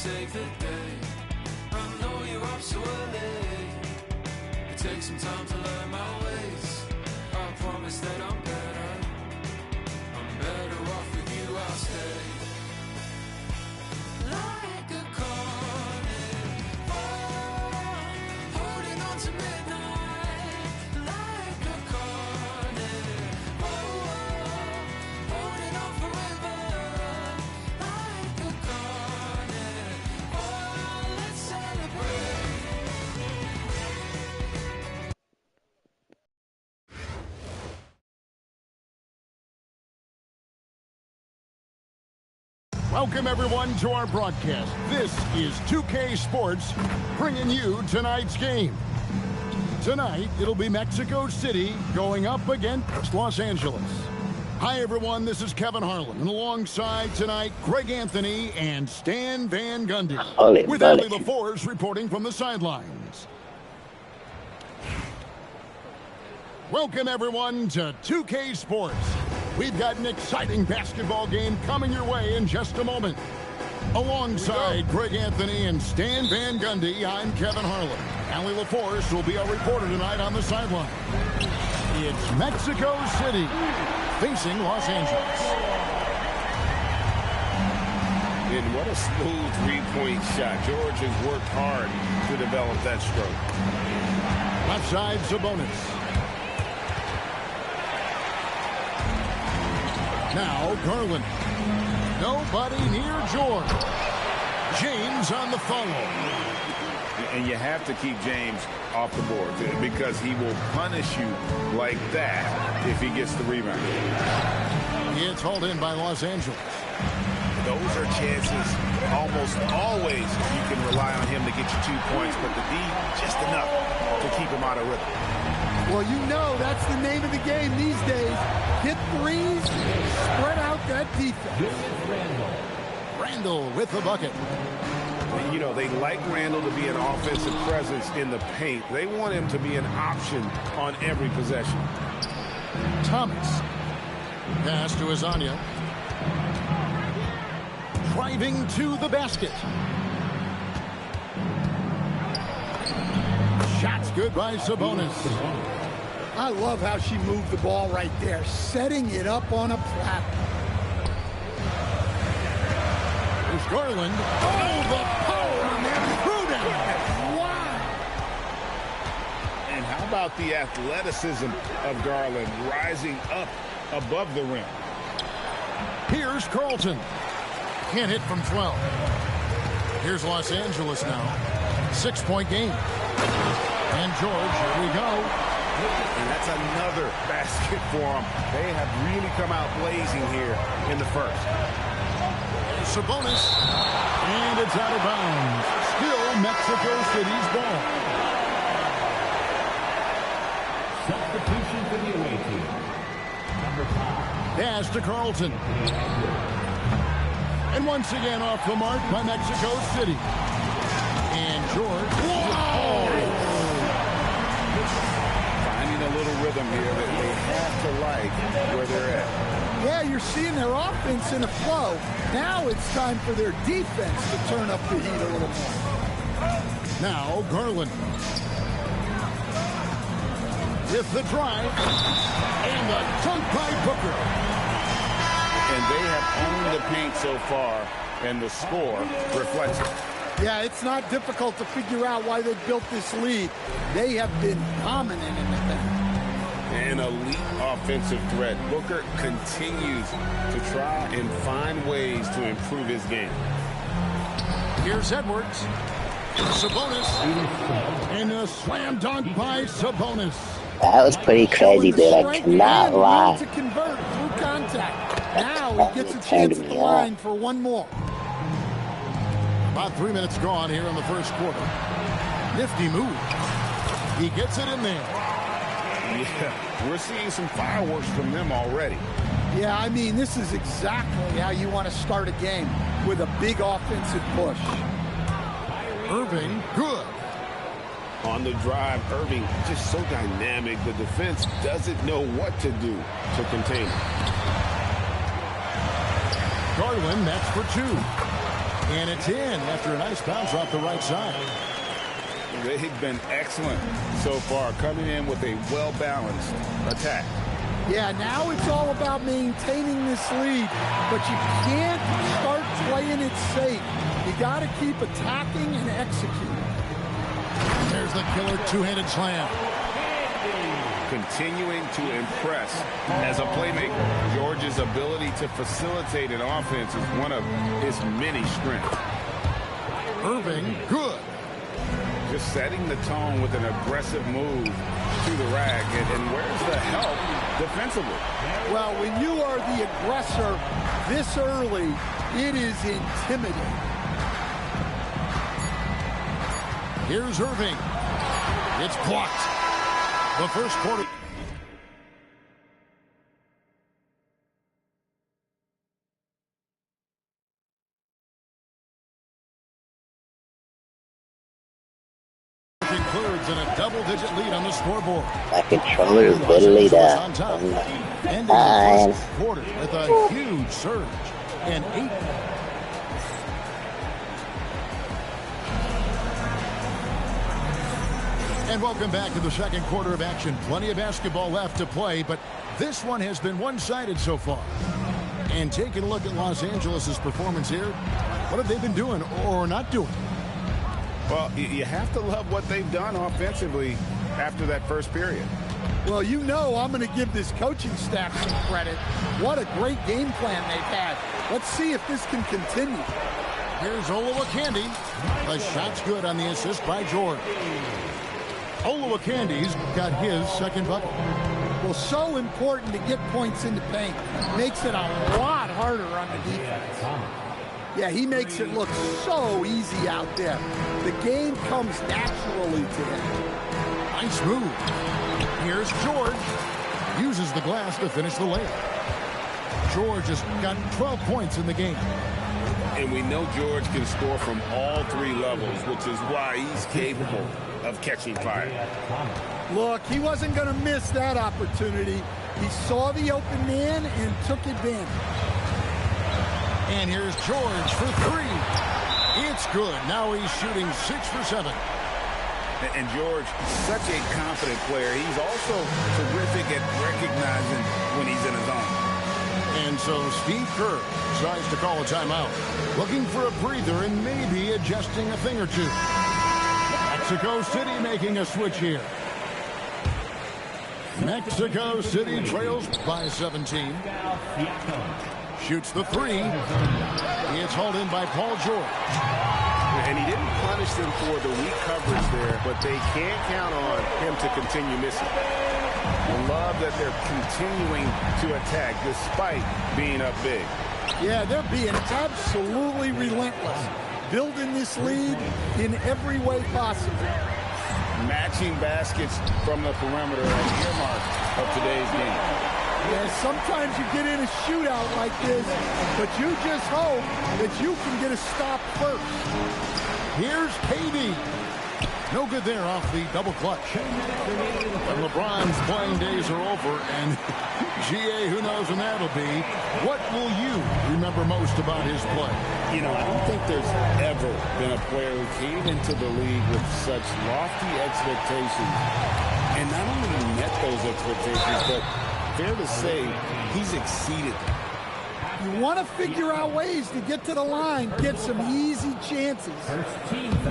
save the day. I know you're up so early. It takes some time to learn my ways. I promise that I'm better off with you, I'll stay. Like a carnivore, holding on to midnight. Like a carnivore, holding on forever. Like a carnivore, let's celebrate. Welcome, everyone, to our broadcast. This is 2K Sports bringing you tonight's game. Tonight, it'll be Mexico City going up against Los Angeles. Hi, everyone. This is Kevin Harlan, and alongside tonight, Greg Anthony and Stan Van Gundy. With Ali LaForce reporting from the sidelines. Welcome, everyone, to 2K Sports. We've got an exciting basketball game coming your way in just a moment. Alongside Greg Anthony and Stan Van Gundy, I'm Kevin Harlan. Ali LaForce will be our reporter tonight on the sideline. It's Mexico City facing Los Angeles. And what a smooth three-point shot. George has worked hard to develop that stroke. Left side, Sabonis. Now Garland. Nobody near George. James on the follow. And you have to keep James off the board because he will punish you like that if he gets the rebound. It's hauled in by Los Angeles. Those are chances almost always you can rely on him to get you 2 points, but the D just enough to keep him out of rhythm. Well, you know that's the name of the game these days. Hit threes, spread out that defense. Randall with the bucket. You know, they like Randall to be an offensive presence in the paint. They want him to be an option on every possession. Thomas. Pass to Azania. Driving to the basket. Shots good by Sabonis. I love how she moved the ball right there, setting it up on a platform. There's Garland. Oh, the power on that threw down. Wow. And how about the athleticism of Garland rising up above the rim? Here's Carlton. Can't hit from 12. Here's Los Angeles now. 6-point game. And George, here we go. And that's another basket for them. They have really come out blazing here in the first. Sabonis. And it's out of bounds. Still Mexico City's ball. Substitution for the away team. Number 5. Pass to Carlton. And once again off the mark by Mexico City. And George. Whoa! Finding a little rhythm here that they have to like where they're at. Yeah, you're seeing their offense in a flow. Now it's time for their defense to turn up the heat a little more. Now Garland. With the drive. And the dunk by Booker. And they have owned the paint so far, and the score reflects it. Yeah, it's not difficult to figure out why they built this lead. They have been dominant in the paint. An elite offensive threat. Booker continues to try and find ways to improve his game. Here's Edwards. Sabonis. And a slam dunk by Sabonis. That was pretty crazy, dude. I cannot lie. To convert through contact. Now he gets a chance at the line for one more. About 3 minutes gone here in the first quarter. Nifty move. He gets it in there. Yeah, we're seeing some fireworks from them already. Yeah, I mean, this is exactly how you want to start a game, with a big offensive push. Irving, good. On the drive, Irving just so dynamic. The defense doesn't know what to do to contain him. Garland, that's for two. And it's in after a nice bounce off the right side. They've been excellent so far, coming in with a well-balanced attack. Yeah, now it's all about maintaining this lead, but you can't start playing it safe. You got to keep attacking and executing. There's the killer two-handed slam. Continuing to impress as a playmaker. George's ability to facilitate an offense is one of his many strengths. Irving, good. Just setting the tone with an aggressive move to the rack. And where's the help defensively? Well, when you are the aggressor this early, it is intimidating. Here's Irving. It's blocked. The first quarter. Concludes in a double-digit lead on the scoreboard. My controller is literally down. On top. Ending the first quarter with a huge surge and 8. And welcome back to the second quarter of action. Plenty of basketball left to play, but this one has been one-sided so far. And taking a look at Los Angeles' performance here, what have they been doing or not doing? Well, you have to love what they've done offensively after that first period. Well, you know I'm going to give this coaching staff some credit. What a great game plan they've had. Let's see if this can continue. Here's Olowokandi. The shot's good on the assist by George. Olowokandi's got his second bucket. Well, so important to get points in the paint. Makes it a lot harder on the defense. Yeah, he makes it look so easy out there. The game comes naturally to him. Nice move. Here's George. Uses the glass to finish the layup. George has got 12 points in the game. And we know George can score from all 3 levels, which is why he's capable of catching fire. Look, he wasn't going to miss that opportunity. He saw the open man and took advantage. And here's George for 3. It's good. Now he's shooting 6 for 7. And George, such a confident player. He's also terrific at recognizing when he's in his zone. And so Steve Kerr decides to call a timeout. Looking for a breather and maybe adjusting a thing or two. Mexico City making a switch here. Mexico City trails by 17. Shoots the 3. It's hauled in by Paul George. And he didn't punish them for the weak coverage there, but they can't count on him to continue missing. I love that they're continuing to attack despite being up big. Yeah, they're being absolutely relentless. Building this lead in every way possible. Matching baskets from the perimeter at the earmark of today's game. Yeah, sometimes you get in a shootout like this, but you just hope that you can get a stop first. Here's KD. No good there off the double clutch. But LeBron's playing days are over, and GA, who knows when that'll be. What will you remember most about his play? You know, I don't think there's ever been a player who came into the league with such lofty expectations and not only met those expectations, but fair to say, he's exceeded them. You want to figure out ways to get to the line, get some easy chances.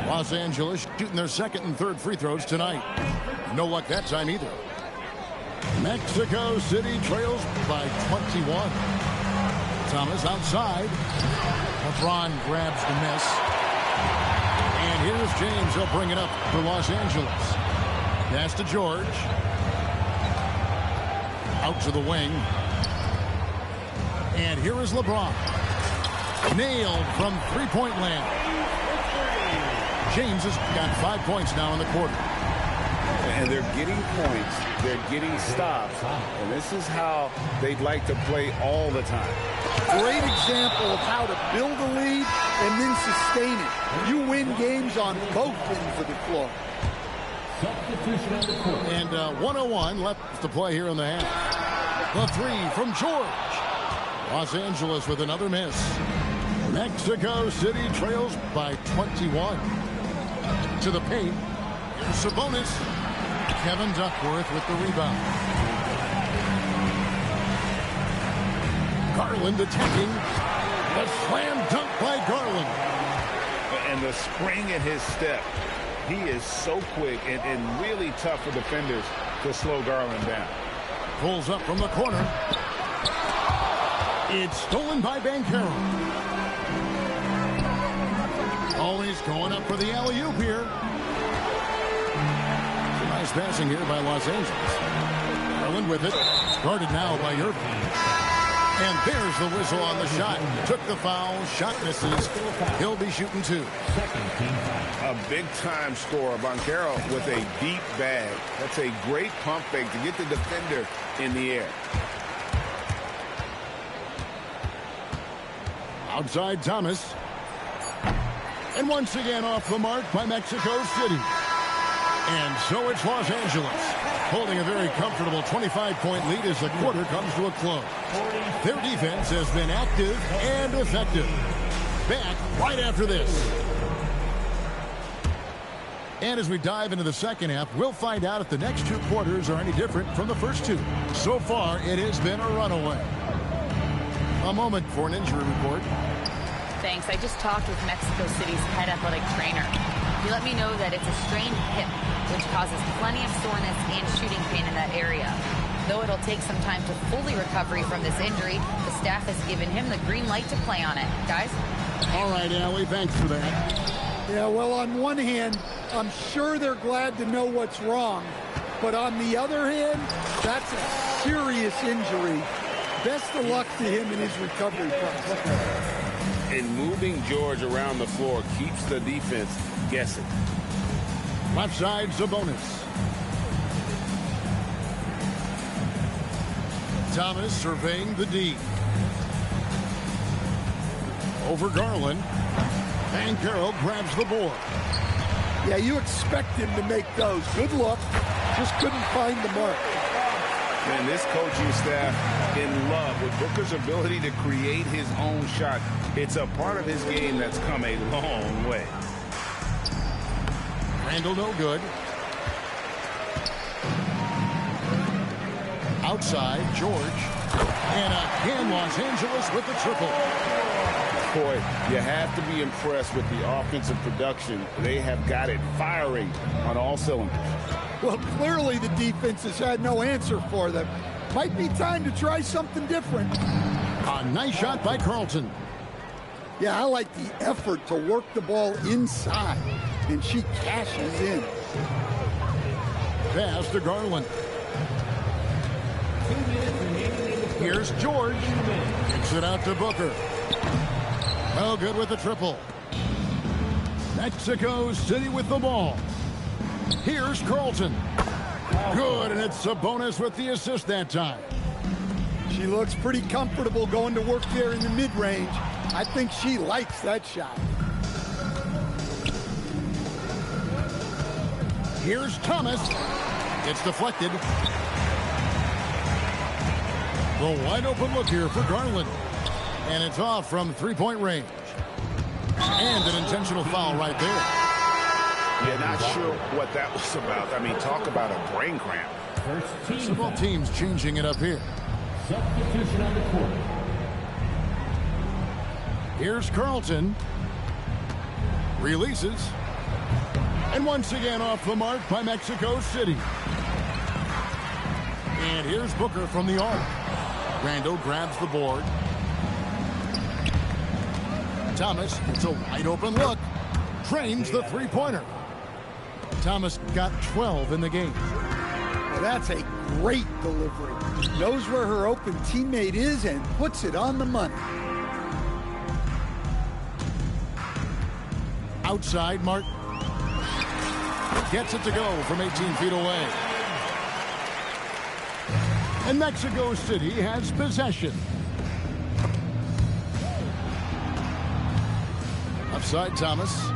Los Angeles shooting their second and third free throws tonight. No luck that time either. Mexico City trails by 21. Thomas outside. LeBron grabs the miss. And here's James. He'll bring it up for Los Angeles. Pass to George. Out to the wing. And here is LeBron. Nailed from three-point land. James has got 5 points now in the quarter. And they're getting points. They're getting stops. And this is how they'd like to play all the time. Great example of how to build a lead and then sustain it. You win games on both ends of the floor. And 1:01 left to play here in the half. The 3 from George. Los Angeles with another miss. Mexico City trails by 21. To the paint. Here's Sabonis. Kevin Duckworth with the rebound. Garland attacking. The slam dunk by Garland. And the spring in his step. He is so quick and really tough for defenders to slow Garland down. Pulls up from the corner. It's stolen by Banchero. Always going up for the alley-oop here. Nice passing here by Los Angeles. Garland with it. Guarded now by Irving. And there's the whistle on the shot. Took the foul. Shot misses. He'll be shooting two. A big-time scorer. Banchero with a deep bag. That's a great pump fake to get the defender in the air. Outside Thomas. And once again off the mark by Mexico City. And so it's Los Angeles, holding a very comfortable 25-point lead as the quarter comes to a close. Their defense has been active and effective. Back right after this. And as we dive into the second half, we'll find out if the next two quarters are any different from the first two. So far, it has been a runaway. A moment for an injury report. Thanks. I just talked with Mexico City's head athletic trainer. He let me know that it's a strained hip, which causes plenty of soreness and shooting pain in that area. Though it'll take some time to fully recover from this injury, the staff has given him the green light to play on it. Guys? All right, Allie, thanks for that. Yeah, well, on one hand, I'm sure they're glad to know what's wrong. But on the other hand, that's a serious injury. Best of luck to him in his recovery process. And moving George around the floor keeps the defense guessing. Left side, Sabonis. Thomas surveying the D. Over Garland. Banchero grabs the board. Yeah, you expect him to make those. Good look. Just couldn't find the mark. And this coaching staff in love with Booker's ability to create his own shot. It's a part of his game that's come a long way. Randall no good. Outside, George. And again, Los Angeles with the triple. Boy, you have to be impressed with the offensive production. They have got it firing on all cylinders. Well, clearly the defense has had no answer for them. Might be time to try something different. A nice shot by Carlton. Yeah, I like the effort to work the ball inside. And she cashes in. Pass to Garland. Here's George. Kicks it out to Booker. No good with the triple. Mexico City with the ball. Here's Carlton. Good, and it's Sabonis with the assist that time. She looks pretty comfortable going to work there in the mid-range. I think she likes that shot. Here's Thomas. It's deflected. The wide open look here for Garland. And it's off from three-point range. And an intentional foul right there. Yeah, not sure what that was about. I mean, talk about a brain cramp. So both teams changing it up here. Substitution on the court. Here's Carlton. Releases. And once again off the mark by Mexico City. And here's Booker from the arc. Randall grabs the board. Thomas, it's a wide open look. Drains the three-pointer. Thomas got 12 in the game. Well, that's a great delivery. Knows where her open teammate is and puts it on the money. Outside, Martin. Gets it to go from 18 feet away. And Mexico City has possession. Upside Thomas.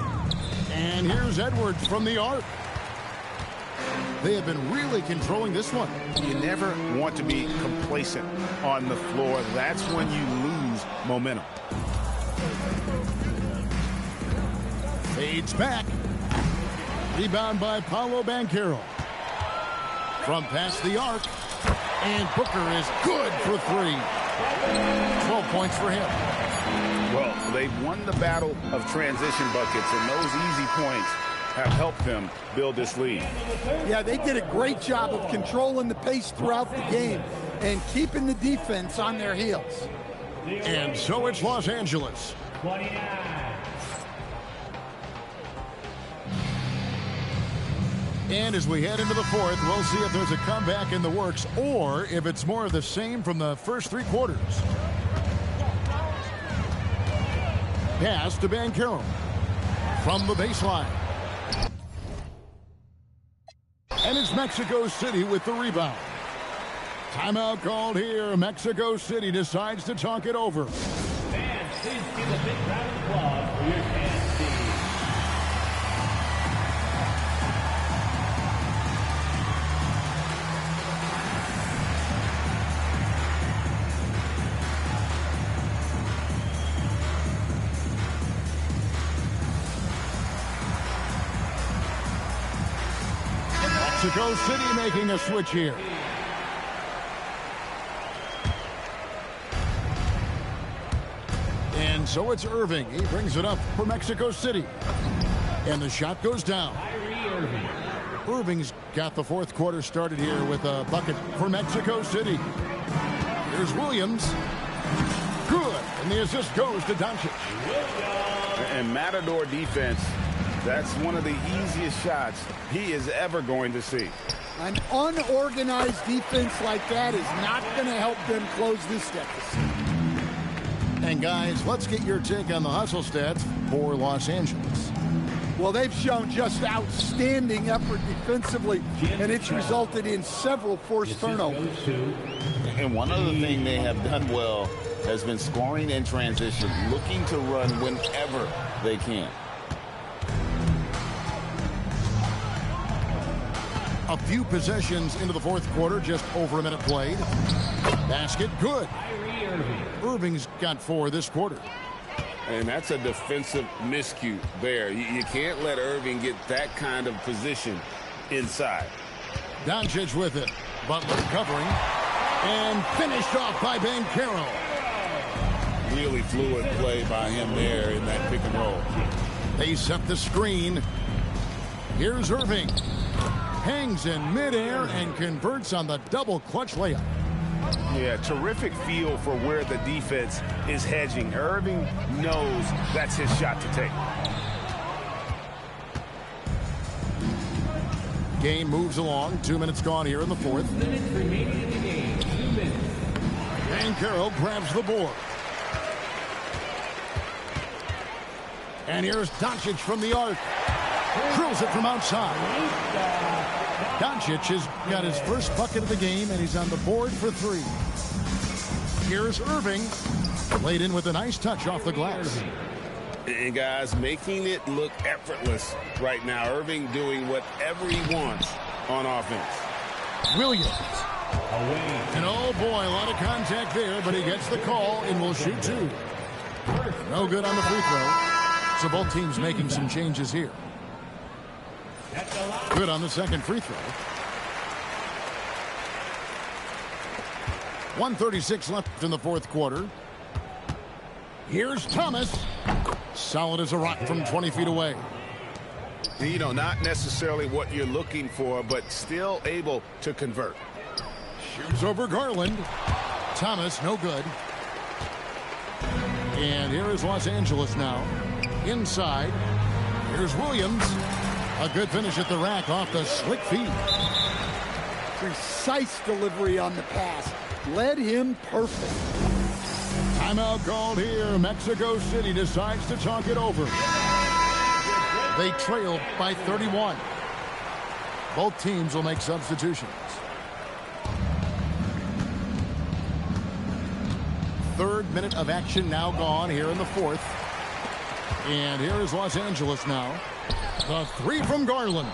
And here's Edwards from the arc. They have been really controlling this one. You never want to be complacent on the floor. That's when you lose momentum. Fades back. Rebound by Paolo Banchero. From past the arc. And Booker is good for 3. 12 points for him. Well, they've won the battle of transition buckets, and those easy points have helped them build this lead. Yeah, they did a great job of controlling the pace throughout the game and keeping the defense on their heels. And so it's Los Angeles. 29. And as we head into the fourth, we'll see if there's a comeback in the works or if it's more of the same from the first 3 quarters. Pass to Banchero from the baseline. And it's Mexico City with the rebound. Timeout called here. Mexico City decides to talk it over. Fans, please give a big round of applause for your KC. Mexico City making a switch here. And so it's Irving. He brings it up for Mexico City. And the shot goes down. Irving's got the fourth quarter started here with a bucket for Mexico City. Here's Williams. Good. And the assist goes to Doncic. And Matador defense, that's one of the easiest shots he is ever going to see. An unorganized defense like that is not going to help them close this deficit. And guys, let's get your take on the hustle stats for Los Angeles. Well, they've shown just outstanding effort defensively, and it's resulted in several forced turnovers. And one other thing they have done well has been scoring in transition, looking to run whenever they can. A few possessions into the fourth quarter, just over a minute played. Basket good. Irving's got 4 this quarter. And that's a defensive miscue there. You can't let Irving get that kind of position inside. Doncic with it. Butler covering. And finished off by Banchero. Really fluid play by him there in that pick and roll. They set the screen. Here's Irving. Hangs in midair and converts on the double clutch layup. Yeah, terrific feel for where the defense is hedging. Irving knows that's his shot to take. Game moves along. 2 minutes gone here in the fourth. Minutes remaining in the game. 2 minutes. Banchero grabs the board. And here's Doncic from the arc. Drills it from outside. Doncic has got his first bucket of the game, and he's on the board for 3. Here's Irving. Laid in with a nice touch off the glass. And guys, making it look effortless right now. Irving doing whatever he wants on offense. Williams. And oh boy, a lot of contact there, but he gets the call and will shoot 2. No good on the free throw. So both teams making some changes here. Good on the second free throw. 1:36 left in the fourth quarter. Here's Thomas. Solid as a rock from 20 feet away. You know, not necessarily what you're looking for, but still able to convert. Shoots over Garland. Thomas, no good. And here is Los Angeles now. Inside. Here's Williams. A good finish at the rack off the slick feet. Precise delivery on the pass. Led him perfect. Timeout called here. Mexico City decides to talk it over. They trail by 31. Both teams will make substitutions. Third minute of action now gone here in the fourth. And here is Los Angeles now. The 3 from Garland.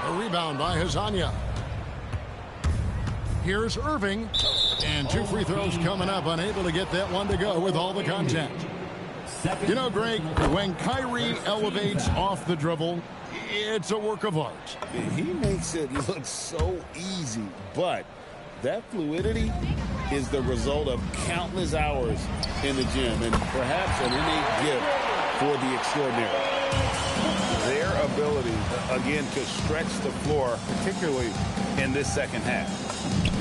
A rebound by Hezonja. Here's Irving. And 2 free throws coming up. Unable to get that one to go with all the contact. You know, Greg, when Kyrie elevates off the dribble, it's a work of art. He makes it look so easy, but that fluidity is the result of countless hours in the gym and perhaps an innate gift for the extraordinary. Their ability, again, to stretch the floor, particularly in this second half.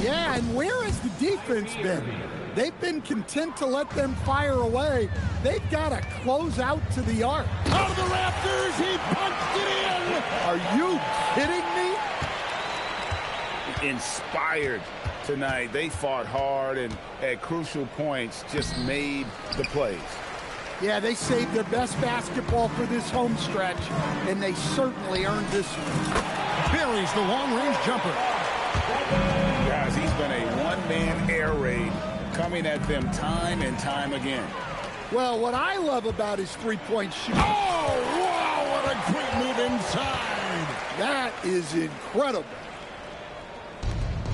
Yeah, and where has the defense been? They've been content to let them fire away. They've got to close out to the arc. Out of the rafters, he punched it in! Are you kidding me? Inspired tonight. They fought hard and at crucial points just made the plays. Yeah, they saved their best basketball for this home stretch, and they certainly earned this one. Buries the long-range jumper. Guys, he's been a one-man air raid coming at them time and time again. Well, what I love about his three-point shooting. Oh, wow, what a great move inside. That is incredible.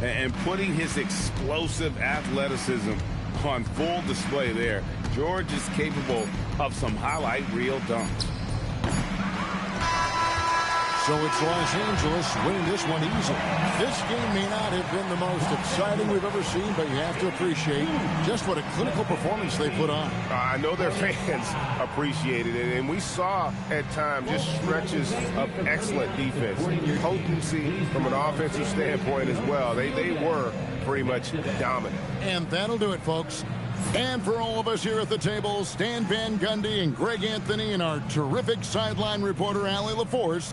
And putting his explosive athleticism on full display there. George is capable of some highlight reel dunks. So it's Los Angeles winning this one easily. This game may not have been the most exciting we've ever seen, but you have to appreciate just what a clinical performance they put on. I know their fans appreciated it, and we saw at times just stretches of excellent defense. Potency from an offensive standpoint as well. They were pretty much dominant. And that'll do it, folks. And for all of us here at the table, Stan Van Gundy and Greg Anthony and our terrific sideline reporter, Allie LaForce.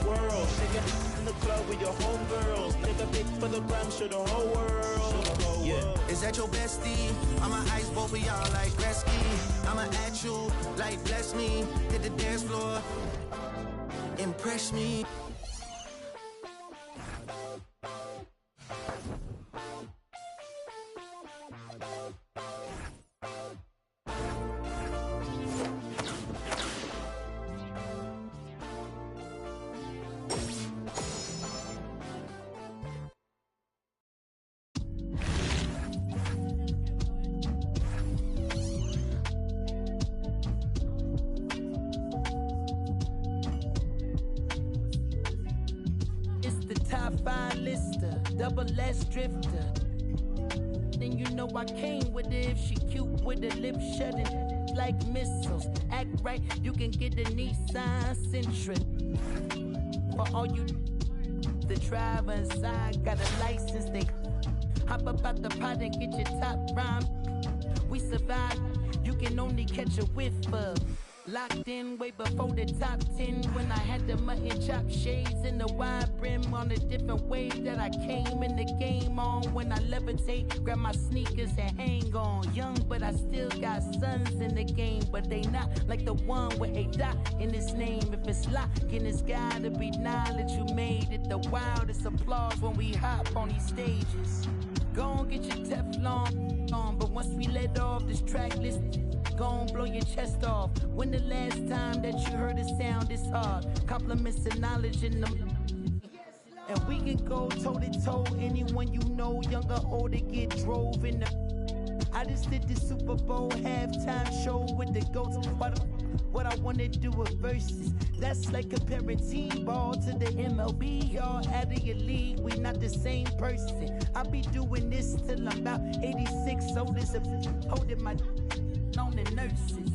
World, nigga, in the club with your homegirls, nigga, big for the gram, show the whole world. Yeah. Is that your bestie? I'ma ice both of y'all like Gretzky. I'ma at you like bless me. Hit the dance floor, impress me. Double S drifter. Then you know I came with it. If she cute with the lip shutting like missiles. Act right, you can get a Nissan Sentra. For all you the driver inside got a license, they hop up out the pot and get your top rhyme. We survive, you can only catch a whiff of. Locked in way before the top 10 when I had the mutton chop shades and the wide brim on a different wave that I came in the game on. When I levitate, grab my sneakers and hang on. Young, but I still got sons in the game, but they not like the one with a dot in his name. If it's locking, it's gotta be knowledge. You made it the wildest applause when we hop on these stages. Go on, get your Teflon on, but once we let off this track list, go on, blow your chest off. When the last time that you heard a sound this hard? Compliments and knowledge in them. And we can go toe-to-toe. Anyone you know, young or old, to get drove in the... I just did the Super Bowl halftime show with the GOATs. What I wanna do with verses. That's like comparing T-ball to the MLB. Y'all out of your league, we not the same person. I'll be doing this till I'm about 86. Old as a holding my on the nurses.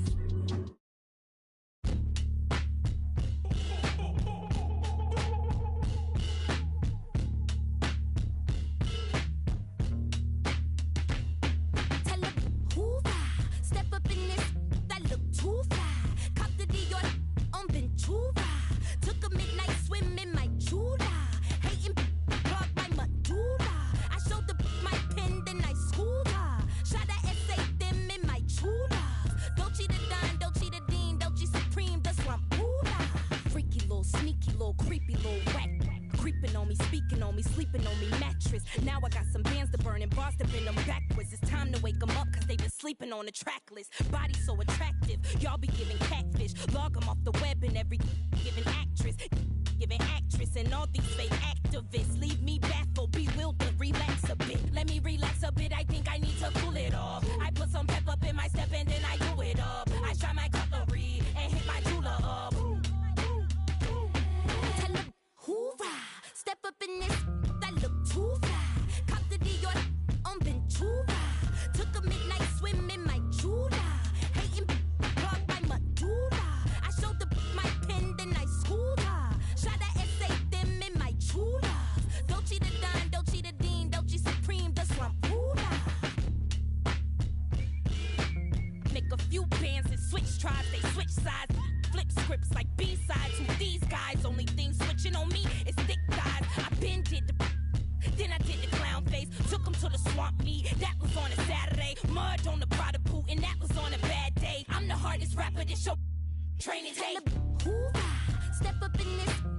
On the track list, body so attractive. Y'all be giving catfish, log them off the web and every giving actress, and all these fake activists leave me baffled, bewildered. Relax a bit, let me relax a bit. I think I need to cool it off. I put some pep up in my step and then I do it up. I try my cutlery and hit my jeweler up. Tell them hoorah, step up in this. That look too fly. Cop the Dior on Ventura. Took a midnight swim in my Jula. Hating blocked by Madura. I showed the my pen, then I schooled her. Shot a essay them in my Chula. Dolce the Don, Dolce the Dean, Dolce Supreme, the Swampula. Make a few bands and switch tribes, they switch sides. Flip scripts like B-sides. Who these guys? Only thing switching on me is thick thighs. I been did the then I did the clown face. Took him to the swamp meet. That was on a Saturday. Mud on the Prada boot, and that was on a bad day. I'm the hardest rapper this show training day. Hoorah, step up in this.